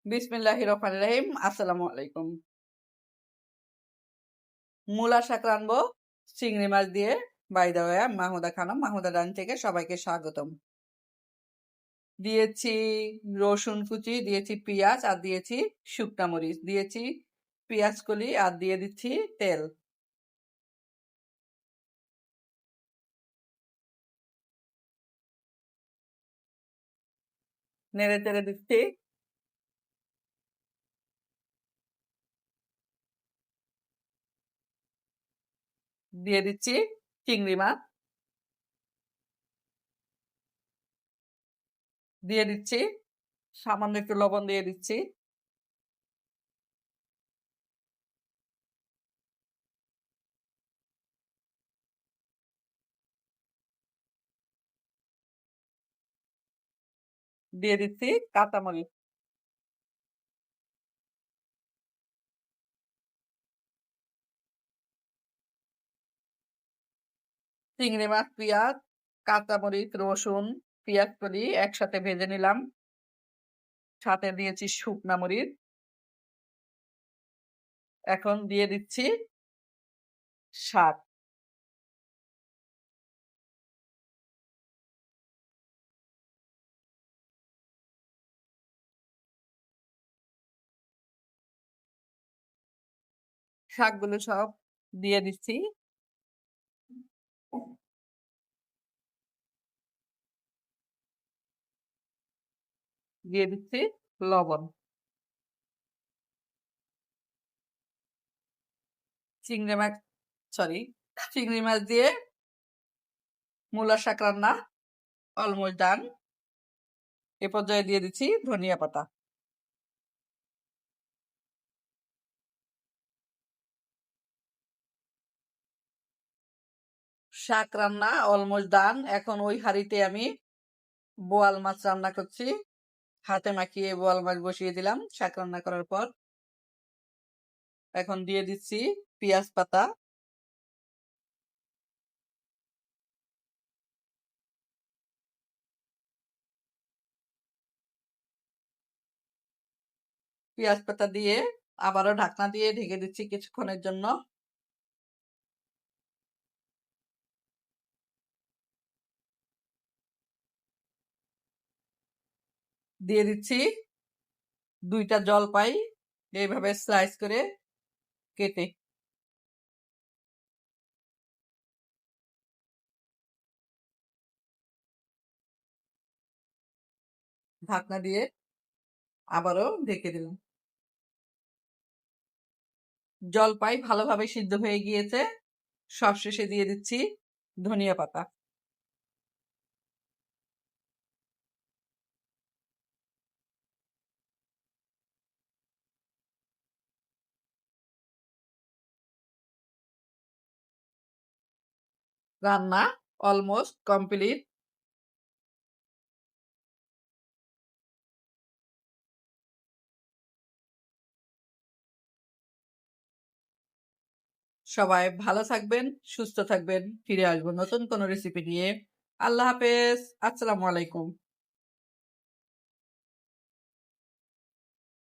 বিসমিল্লাহির রহমানির রহিম। আসসালামু আলাইকুম। মূলা শাক রানবো চিংড়ি মাছ দিয়ে। By the way, Mahmuda Khanam, Mahmuda ডান থেকে সবাইকে স্বাগতম। দিয়েছি রসুন কুচি, দিয়েছি পেঁয়াজ, আর দিয়েছি শুকনা মরিচ, দিয়েছি পেঁয়াজ কলি, আর দিয়ে দিচ্ছি তেল। নেড়ে চেড়ে দিচ্ছি। দিয়ে দিচ্ছি চিংড়ি মাছ, দিয়ে দিচ্ছি সামান্য একটু লবণ দিয়ে দিচ্ছি। দিয়ে দিচ্ছি কাঁচামরিচ। চিংড়ি মাছ, পেঁয়াজ, কাঁচামরিচ, রসুন, পেঁয়াজ কলি একসাথে ভেজে নিলাম। সাথে দিয়েছি শুকনা মরিচ। এখন দিয়ে দিচ্ছি শাক। শাকগুলো সব দিয়ে দিচ্ছি। দিয়ে দিচ্ছি লবণ। চিংড়ি মাছ, সরি, চিংড়ি মাছ দিয়ে মূলা শাক রান্না অলমোস্ট ডান। এ পর্যায়ে দিয়ে দিচ্ছি ধনিয়া পাতা। শাক রান্না অলমোস্ট ডান। এখন ওই হাঁড়িতে আমি বোয়াল মাছ রান্না করছি। হাতে মাখিয়ে বোয়াল মাছ বসিয়ে দিলাম শাক রান্না করার পর। এখন দিয়ে দিচ্ছি পেঁয়াজ পাতা। পেঁয়াজ পাতা দিয়ে আবারও ঢাকনা দিয়ে ঢেকে দিচ্ছি কিছুক্ষণের জন্য। দিয়ে দিচ্ছি 2টা জলপাই এইভাবে স্লাইস করে কেটে। ঢাকনা দিয়ে আবারও ঢেকে দিলাম। জলপাই ভালোভাবে সিদ্ধ হয়ে গিয়েছে। সবশেষে দিয়ে দিচ্ছি ধনিয়া পাতা। রান্না অলমোস্ট কমপ্লিট। সবাই ভালো থাকবেন, সুস্থ থাকবেন। ফিরে আসবো নতুন কোনো রেসিপি নিয়ে। আল্লাহ হাফেজ। আসসালামু আলাইকুম।